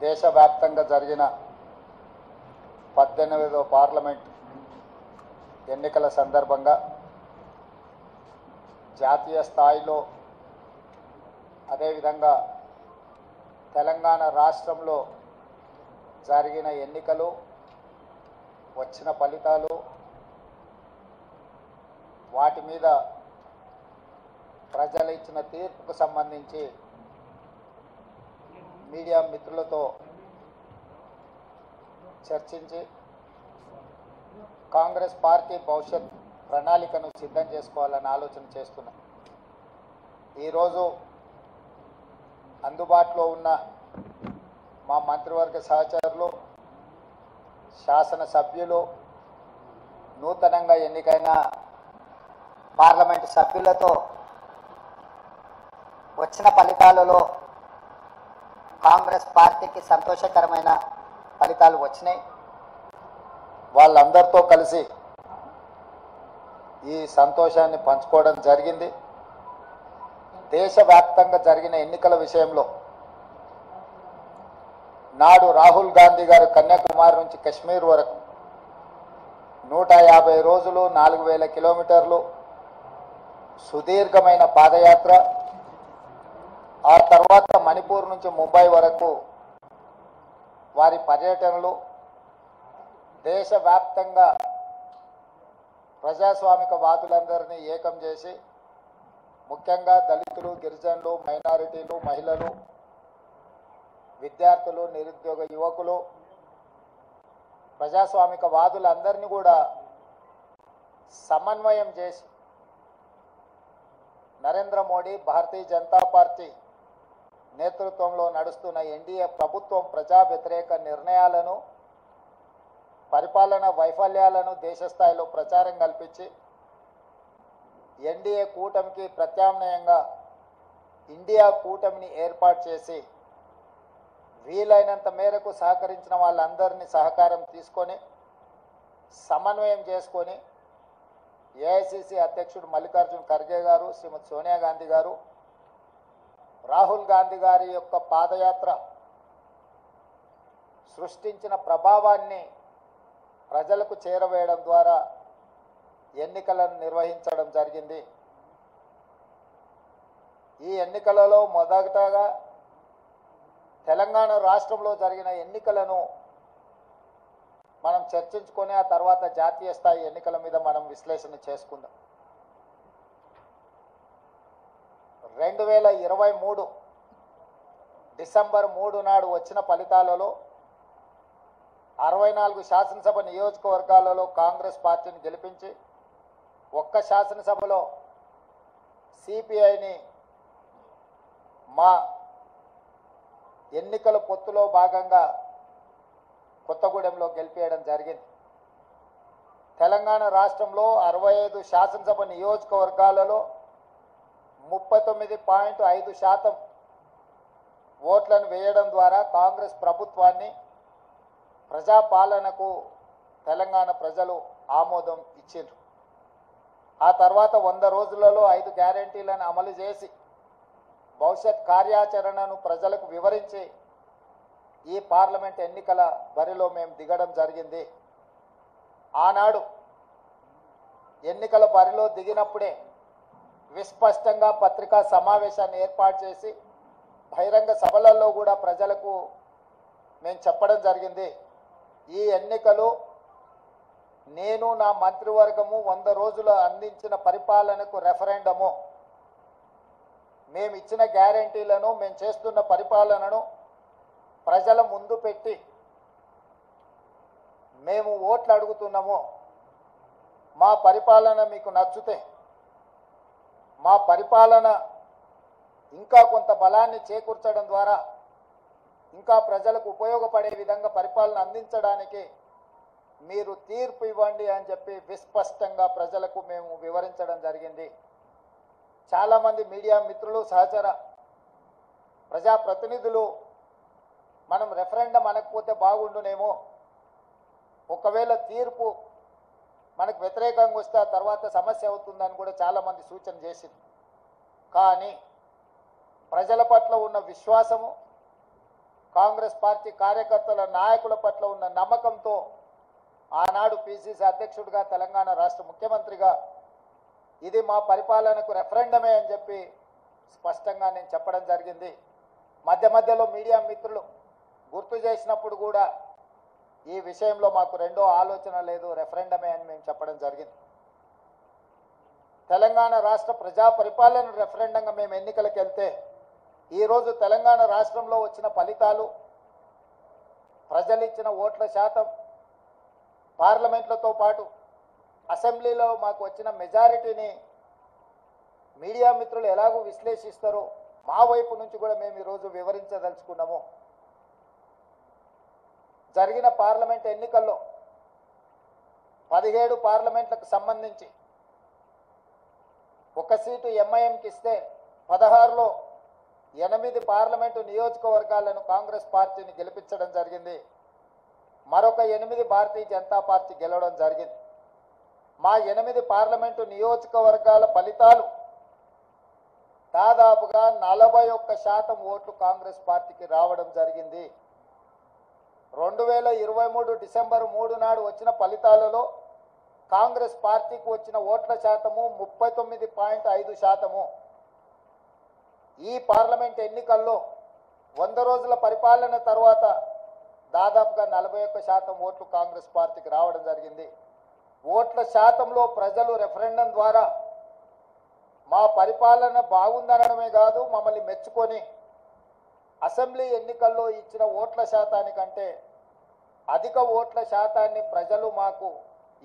దేశవ్యాప్తంగా జరిగిన 18వ పార్లమెంట్ ఎన్నికల సందర్భంగా జాతీయ స్థాయిలో అదేవిధంగా తెలంగాణ రాష్ట్రంలో జరిగిన ఎన్నికలు వచ్చిన ఫలితాలు వాటి మీద ప్రజలు ఇచ్చిన తీర్పుకు సంబంధించి మీడియా మిత్రులతో చర్చించి కాంగ్రెస్ పార్టీ భవిష్యత్ ప్రణాళికను సిద్ధం చేసుకోవాలని ఆలోచన చేస్తున్నాం. ఈరోజు అందుబాటులో ఉన్న మా మంత్రివర్గ సహచరులు, శాసనసభ్యులు, నూతనంగా ఎన్నికైన పార్లమెంటు సభ్యులతో వచ్చిన ఫలితాలలో కాంగ్రెస్ పార్టీకి సంతోషకరమైన ఫలితాలు వచ్చినాయి. వాళ్ళందరితో కలిసి ఈ సంతోషాన్ని పంచుకోవడం జరిగింది. దేశవ్యాప్తంగా జరిగిన ఎన్నికల విషయంలో నాడు రాహుల్ గాంధీ గారు కన్యాకుమారి నుంచి కశ్మీర్ వరకు 150 రోజులు 4000 కిలోమీటర్లు సుదీర్ఘమైన పాదయాత్ర, ఆ తర్వాత మణిపూర్ నుంచి ముంబై వరకు వారి పర్యటనలు దేశవ్యాప్తంగా ప్రజాస్వామిక వాదులందరినీ ఏకం చేసి ముఖ్యంగా దళితులు, గిరిజనులు, మైనారిటీలు, మహిళలు, విద్యార్థులు, నిరుద్యోగ యువకులు, ప్రజాస్వామిక వాదులందరినీ కూడా సమన్వయం చేసి నరేంద్ర మోడీ భారతీయ జనతా పార్టీ నేతృత్వంలో నడుస్తున్న ఎన్డీఏ ప్రభుత్వం ప్రజా వ్యతిరేక నిర్ణయాలను, పరిపాలన వైఫల్యాలను దేశస్థాయిలో ప్రచారం కల్పించి ఎన్డీఏ కూటమికి ప్రత్యామ్నాయంగా ఇండియా కూటమిని ఏర్పాటు చేసి వీలైనంత మేరకు సహకరించిన వాళ్ళందరినీ సహకారం తీసుకొని సమన్వయం చేసుకొని ఏఐసిసి అధ్యక్షుడు మల్లికార్జున్ ఖర్గే గారు, శ్రీమతి సోనియా గాంధీ గారు, రాహుల్ గాంధీ గారి యొక్క పాదయాత్ర సృష్టించిన ప్రభావాన్ని ప్రజలకు చేరవేయడం ద్వారా ఎన్నికలను నిర్వహించడం జరిగింది. ఈ ఎన్నికలలో మొదటగా తెలంగాణ రాష్ట్రంలో జరిగిన ఎన్నికలను మనం చర్చించుకొని ఆ తర్వాత జాతీయ స్థాయి ఎన్నికల మీద మనం విశ్లేషణ చేసుకుందాం. 2023 డిసెంబర్ 3 నాడు వచ్చిన ఫలితాలలో 64 శాసనసభ నియోజకవర్గాలలో కాంగ్రెస్ పార్టీని గెలిపించి ఒక్క శాసనసభలో సిపిఐని మా ఎన్నికల పొత్తులో భాగంగా కొత్తగూడెంలో గెలిపేయడం జరిగింది. తెలంగాణ రాష్ట్రంలో 65 శాసనసభ నియోజకవర్గాలలో 39.5% ఓట్లను వేయడం ద్వారా కాంగ్రెస్ ప్రభుత్వాన్ని, ప్రజాపాలనకు తెలంగాణ ప్రజలు ఆమోదం ఇచ్చారు. ఆ తర్వాత 100 రోజులలో 5 గ్యారెంటీలను అమలు చేసి భవిష్యత్ కార్యాచరణను ప్రజలకు వివరించి ఈ పార్లమెంట్ ఎన్నికల బరిలో మేము దిగడం జరిగింది. ఆనాడు ఎన్నికల బరిలో దిగినప్పుడే విస్పష్టంగా పత్రికా సమావేశాన్ని ఏర్పాటు చేసి బహిరంగ సభలలో కూడా ప్రజలకు మేము చెప్పడం జరిగింది. ఈ ఎన్నికలు నేను నా మంత్రివర్గము 100 రోజులు అందించిన పరిపాలనకు రెఫరెండము, మేము ఇచ్చిన గ్యారెంటీలను, మేము చేస్తున్న పరిపాలనను ప్రజల ముందు పెట్టి మేము ఓట్లు అడుగుతున్నాము. మా పరిపాలన మీకు నచ్చితే, మా పరిపాలన ఇంకా కొంత బలాన్ని చేకూర్చడం ద్వారా ఇంకా ప్రజలకు ఉపయోగపడే విధంగా పరిపాలన అందించడానికి మీరు తీర్పు ఇవ్వండి అని చెప్పి విస్పష్టంగా ప్రజలకు మేము వివరించడం జరిగింది. చాలామంది మీడియా మిత్రులు, సహచర ప్రజాప్రతినిధులు మనం రెఫరెండం అనకపోతే బాగుండునేమో, ఒకవేళ తీర్పు మనకు వ్యతిరేకంగా వస్తే ఆ తర్వాత సమస్య అవుతుందని కూడా చాలామంది సూచన చేసింది. కానీ ప్రజల పట్ల ఉన్న విశ్వాసము, కాంగ్రెస్ పార్టీ కార్యకర్తల నాయకుల పట్ల ఉన్న నమ్మకంతో ఆనాడు పిసిసి అధ్యక్షుడిగా తెలంగాణ రాష్ట్ర ముఖ్యమంత్రిగా ఇది మా పరిపాలనకు రెఫరెండమే అని చెప్పి స్పష్టంగా నేను చెప్పడం జరిగింది. మధ్య మధ్యలో మీడియా మిత్రులు గుర్తు చేసినప్పుడు కూడా ఈ విషయంలో మాకు రెండో ఆలోచన లేదు, రెఫరెండమే అని మేము చెప్పడం జరిగింది. తెలంగాణ రాష్ట్ర ప్రజా పరిపాలన రెఫరెండంగా మేము ఎన్నికలకు వెళ్తే ఈరోజు తెలంగాణ రాష్ట్రంలో వచ్చిన ఫలితాలు, ప్రజలు ఇచ్చిన ఓట్ల శాతం, పార్లమెంట్లతో పాటు అసెంబ్లీలో మాకు వచ్చిన మెజారిటీని మీడియా మిత్రులు ఎలాగూ విశ్లేషిస్తారో మా వైపు నుంచి కూడా మేము ఈరోజు వివరించదలుచుకున్నాము. జరిగిన పార్లమెంట్ ఎన్నికల్లో 17 పార్లమెంట్లకు సంబంధించి ఒక సీటు ఎంఐఎంకి ఇస్తే 16లో 8 పార్లమెంటు నియోజకవర్గాలను కాంగ్రెస్ పార్టీని గెలిపించడం జరిగింది. మరొక 8 భారతీయ జనతా పార్టీ గెలవడం జరిగింది. మా 8 పార్లమెంటు నియోజకవర్గాల ఫలితాలు దాదాపుగా 41% ఓట్లు కాంగ్రెస్ పార్టీకి రావడం జరిగింది. 2023 డిసెంబర్ 3 నాడు వచ్చిన ఫలితాలలో కాంగ్రెస్ పార్టీకి వచ్చిన ఓట్ల శాతము 39.5%. ఈ పార్లమెంట్ ఎన్నికల్లో 100 రోజుల పరిపాలన తర్వాత దాదాపుగా 41% ఓట్లు కాంగ్రెస్ పార్టీకి రావడం జరిగింది. ఓట్ల శాతంలో ప్రజలు రెఫరెండం ద్వారా మా పరిపాలన బాగుందనడమే కాదు, మమ్మల్ని మెచ్చుకొని అసెంబ్లీ ఎన్నికల్లో ఇచ్చిన ఓట్ల శాతానికంటే అధిక ఓట్ల శాతాన్ని ప్రజలు మాకు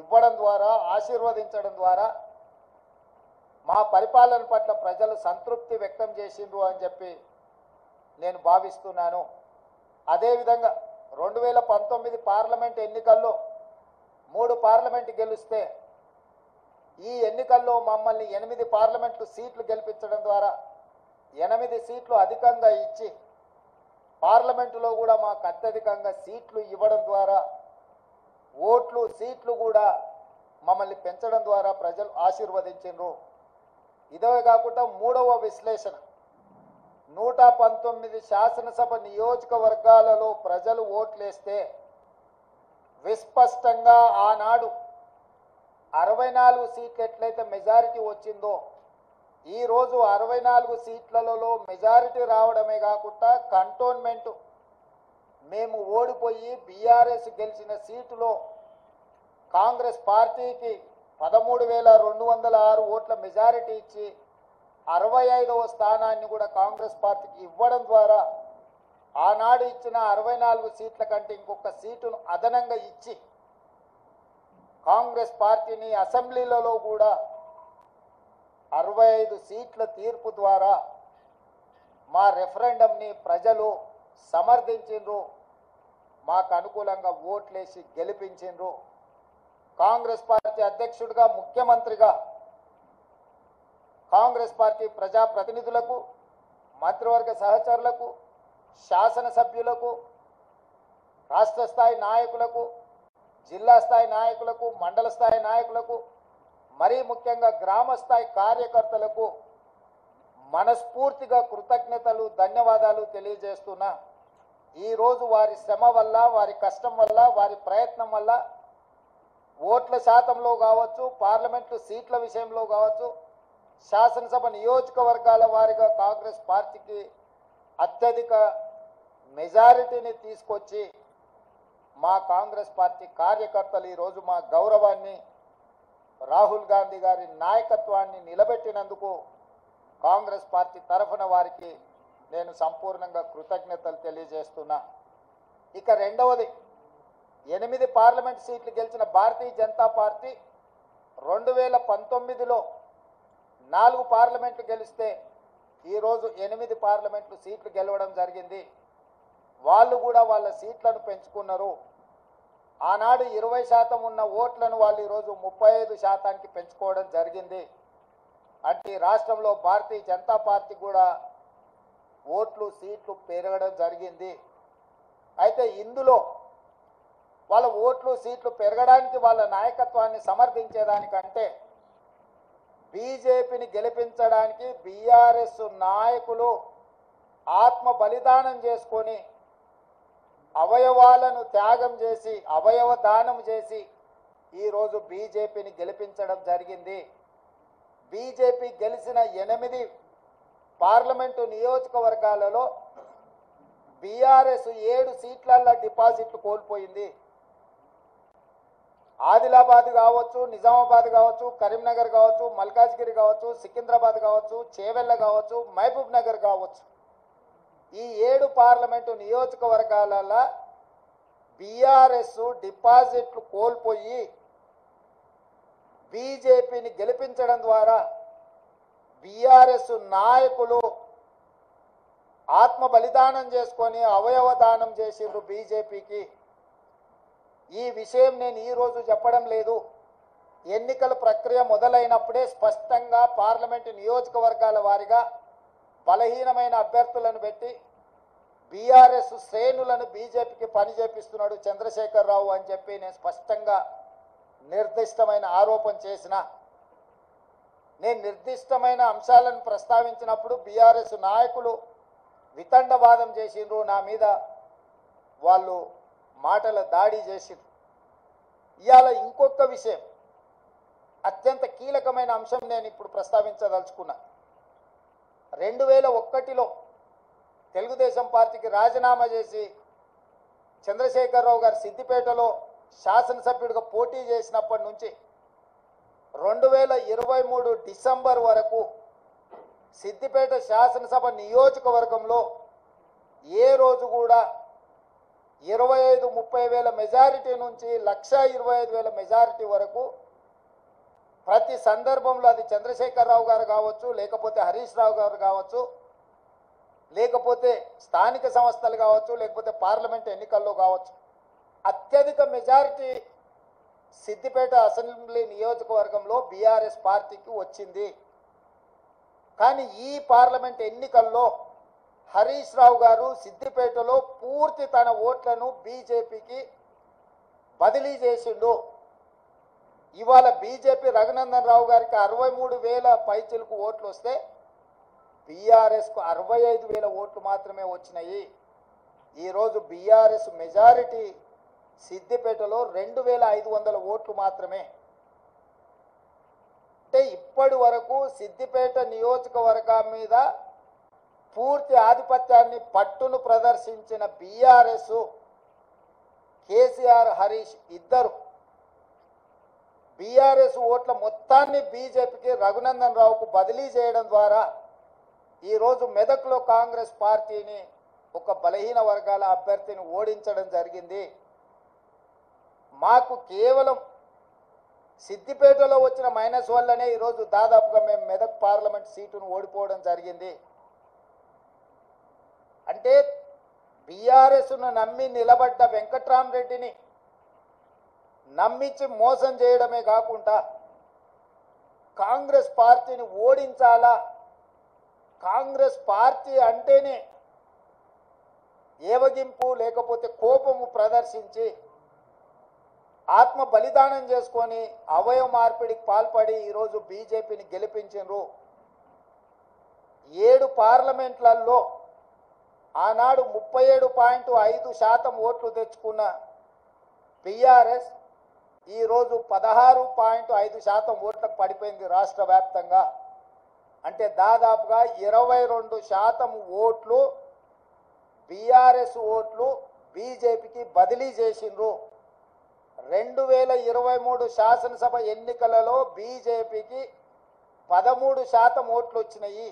ఇవ్వడం ద్వారా, ఆశీర్వదించడం ద్వారా మా పరిపాలన పట్ల ప్రజలు సంతృప్తి వ్యక్తం చేసిండ్రు అని చెప్పి నేను భావిస్తున్నాను. అదేవిధంగా 2019 పార్లమెంట్ ఎన్నికల్లో 3 పార్లమెంట్ గెలిస్తే ఈ ఎన్నికల్లో మమ్మల్ని 8 పార్లమెంటు సీట్లు గెలిపించడం ద్వారా 8 సీట్లు అధికంగా ఇచ్చి పార్లమెంటులో కూడా మాకు అత్యధికంగా సీట్లు ఇవ్వడం ద్వారా ఓట్లు, సీట్లు కూడా మమ్మల్ని పెంచడం ద్వారా ప్రజలు ఆశీర్వదించారు. ఇదే కాకుండా మూడవ విశ్లేషణ, 119 శాసనసభ నియోజకవర్గాలలో ప్రజలు ఓట్లేస్తే విస్పష్టంగా ఆనాడు 64 సీట్లు ఎట్లయితే మెజారిటీ వచ్చిందో ఈరోజు 64 సీట్లలో మెజారిటీ రావడమే కాకుండా కంటోన్మెంటు మేము ఓడిపోయి బీఆర్ఎస్ గెలిచిన సీటులో కాంగ్రెస్ పార్టీకి 13,206 ఓట్ల మెజారిటీ ఇచ్చి 65వ స్థానాన్ని కూడా కాంగ్రెస్ పార్టీకి ఇవ్వడం ద్వారా ఆనాడు ఇచ్చిన 64 సీట్ల కంటే ఇంకొక సీటును అదనంగా ఇచ్చి కాంగ్రెస్ పార్టీని అసెంబ్లీలలో కూడా 65 సీట్ల తీర్పు ద్వారా మా రెఫరెండంని ప్రజలు సమర్థించిండ్రు, మాకు అనుకూలంగా ఓట్లేసి గెలిపించిండ్రు. కాంగ్రెస్ పార్టీ అధ్యక్షుడిగా, ముఖ్యమంత్రిగా కాంగ్రెస్ పార్టీ ప్రజాప్రతినిధులకు, మంత్రివర్గ సహచరులకు, శాసనసభ్యులకు, రాష్ట్ర స్థాయి నాయకులకు, జిల్లా స్థాయి నాయకులకు, మండల స్థాయి నాయకులకు, మరీ ముఖ్యంగా గ్రామ స్థాయి కార్యకర్తలకు మనస్ఫూర్తిగా కృతజ్ఞతలు, ధన్యవాదాలు తెలియజేస్తున్నా. ఈరోజు వారి శ్రమ వల్ల, వారి కష్టం వల్ల, వారి ప్రయత్నం వల్ల ఓట్ల శాతంలో కావచ్చు, పార్లమెంటు సీట్ల విషయంలో కావచ్చు, శాసనసభ నియోజకవర్గాల వారిగా కాంగ్రెస్ పార్టీకి అత్యధిక మెజారిటీని తీసుకొచ్చి మా కాంగ్రెస్ పార్టీ కార్యకర్తలు ఈరోజు మా గౌరవాన్ని, రాహుల్ గాంధీ గారి నాయకత్వాన్ని నిలబెట్టినందుకు కాంగ్రెస్ పార్టీ తరఫున వారికి నేను సంపూర్ణంగా కృతజ్ఞతలు తెలియజేస్తున్నా. ఇక రెండవది, 8 పార్లమెంట్ సీట్లు గెలిచిన భారతీయ జనతా పార్టీ 2019లో 4 పార్లమెంట్లు గెలిస్తే ఈరోజు 8 పార్లమెంట్లు సీట్లు గెలవడం జరిగింది. వాళ్ళు కూడా వాళ్ళ సీట్లను పెంచుకున్నారు. ఆనాడు 20% ఉన్న ఓట్లను వాళ్ళు ఈరోజు 35%కి పెంచుకోవడం జరిగింది. అంటే రాష్ట్రంలో భారతీయ జనతా పార్టీ కూడా ఓట్లు, సీట్లు పెరగడం జరిగింది. అయితే ఇందులో వాళ్ళ ఓట్లు, సీట్లు పెరగడానికి వాళ్ళ నాయకత్వాన్ని సమర్థించేదానికంటే బీజేపీని గెలిపించడానికి బీఆర్ఎస్ నాయకులు ఆత్మ బలిదానం చేసుకొని అవయవాలను త్యాగం చేసి అవయవ దానం చేసి ఈరోజు బీజేపీని గెలిపించడం జరిగింది. బీజేపీ గెలిచిన 8 పార్లమెంటు నియోజకవర్గాలలో బీఆర్ఎస్ 7 సీట్లల్లో డిపాజిట్లు కోల్పోయింది. ఆదిలాబాద్ కావచ్చు, నిజామాబాద్ కావచ్చు, కరీంనగర్ కావచ్చు, మల్కాజ్గిరి కావచ్చు, సికింద్రాబాద్ కావచ్చు, చేవెళ్ళ కావచ్చు, మహబూబ్ నగర్ కావచ్చు, ఈ 7 పార్లమెంటు నియోజకవర్గాలలో బీఆర్ఎస్ డిపాజిట్లు కోల్పోయి బీజేపీని గెలిపించడం ద్వారా బీఆర్ఎస్ నాయకులు ఆత్మ బలిదానం చేసుకొని అవయవ దానం చేసిండ్రు బీజేపీకి. ఈ విషయం నేను ఈరోజు చెప్పడం లేదు. ఎన్నికల ప్రక్రియ మొదలైనప్పుడే స్పష్టంగా పార్లమెంటు నియోజకవర్గాల వారీగా బలహీనమైన అభ్యర్థులను పెట్టి బీఆర్ఎస్ శ్రేణులను బీజేపీకి పని చేపిస్తున్నాడు చంద్రశేఖరరావు అని చెప్పి నేను స్పష్టంగా నిర్దిష్టమైన ఆరోపణ చేసిన. నేను నిర్దిష్టమైన అంశాలను ప్రస్తావించినప్పుడు బీఆర్ఎస్ నాయకులు వితండవాదం చేసిండ్రు, నా మీద వాళ్ళు మాటల దాడి చేసిండ్రు. ఇవాళ ఇంకొక విషయం, అత్యంత కీలకమైన అంశం నేను ఇప్పుడు ప్రస్తావించదలుచుకున్నా. 2001లో తెలుగుదేశం పార్టీకి రాజీనామా చేసి చంద్రశేఖరరావు గారు సిద్దిపేటలో శాసనసభ్యుడిగా పోటీ చేసినప్పటి నుంచి 2023 డిసెంబర్ వరకు సిద్దిపేట శాసనసభ నియోజకవర్గంలో ఏ రోజు కూడా 25-30 వేల మెజారిటీ నుంచి 1,25,000 మెజారిటీ వరకు ప్రతి సందర్భంలో అది చంద్రశేఖరరావు గారు కావచ్చు, లేకపోతే హరీష్ రావు గారు కావచ్చు, లేకపోతే స్థానిక సంస్థలు కావచ్చు, లేకపోతే పార్లమెంట్ ఎన్నికల్లో కావచ్చు, అత్యధిక మెజారిటీ సిద్దిపేట అసెంబ్లీ నియోజకవర్గంలో బీఆర్ఎస్ పార్టీకి వచ్చింది. కానీ ఈ పార్లమెంట్ ఎన్నికల్లో హరీష్ రావు గారు సిద్దిపేటలో పూర్తి తన ఓట్లను బీజేపీకి బదిలీ చేసిండు. ఇవాళ బీజేపీ రఘునందన్ రావు గారికి 63,000 పైచిలకు ఓట్లు వస్తే బీఆర్ఎస్కు 65,000 ఓట్లు మాత్రమే వచ్చినాయి. ఈరోజు బీఆర్ఎస్ మెజారిటీ సిద్దిపేటలో 2,500 ఓట్లు మాత్రమే. అంటే ఇప్పటి వరకు సిద్దిపేట నియోజకవర్గం మీద పూర్తి ఆధిపత్యాన్ని పట్టును ప్రదర్శించిన బీఆర్ఎస్, కేసీఆర్, హరీష్ ఇద్దరు బీఆర్ఎస్ ఓట్ల మొత్తాన్ని బీజేపీకి రఘునందన్ రావుకు బదిలీ చేయడం ద్వారా ఈరోజు మెదక్లో కాంగ్రెస్ పార్టీని ఒక బలహీన వర్గాల అభ్యర్థిని ఓడించడం జరిగింది. మాకు కేవలం సిద్దిపేటలో వచ్చిన మైనస్ వల్లనే ఈరోజు దాదాపుగా మేము మెదక్ పార్లమెంట్ సీటును ఓడిపోవడం జరిగింది. అంటే బీఆర్ఎస్ను నమ్మి నిలబడ్డ వెంకట్రామరెడ్డిని నమ్మించి మోసం చేయడమే కాకుండా కాంగ్రెస్ పార్టీని ఓడించాలా, కాంగ్రెస్ పార్టీ అంటేనే ఏవగింపు లేకపోతే కోపము ప్రదర్శించి ఆత్మ బలిదానం చేసుకొని అవయవ మార్పిడికి పాల్పడి ఈరోజు బీజేపీని గెలిపించారు. 7 పార్లమెంట్లలో ఆనాడు 37.5% ఓట్లు తెచ్చుకున్న బీఆర్ఎస్ ఈరోజు 16.5% ఓట్లకు పడిపోయింది రాష్ట్ర వ్యాప్తంగా. అంటే దాదాపుగా 22% ఓట్లు బీఆర్ఎస్ ఓట్లు బీజేపీకి బదిలీ చేసిండ్రు. 2023 శాసనసభ ఎన్నికలలో బీజేపీకి 13% ఓట్లు వచ్చినాయి.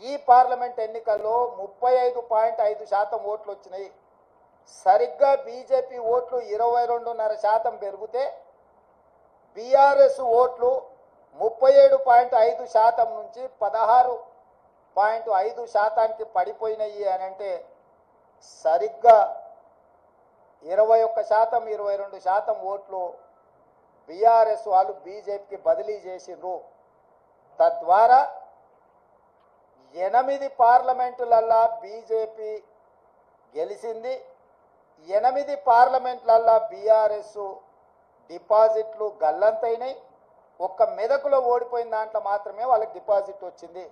ఈ పార్లమెంట్ ఎన్నికల్లో 35.5% ఓట్లు వచ్చినాయి. సరిగ్గా బీజేపీ ఓట్లు 22.5% పెరిగితే బీఆర్ఎస్ ఓట్లు 37.5% నుంచి 16.5%కి పడిపోయినాయి అని అంటే సరిగ్గా 21%, 22% ఓట్లు బీఆర్ఎస్ వాళ్ళు బీజేపీకి బదిలీ చేసిండ్రు. తద్వారా 8 పార్లమెంటులల్లా బీజేపీ గెలిచింది. 8 పార్లమెంట్లల్లా బీఆర్ఎస్ డిపాజిట్లు గల్లంతైనాయి. ఒక్క మెదకులో ఓడిపోయిన దాంట్లో మాత్రమే వాళ్ళకి డిపాజిట్ వచ్చింది.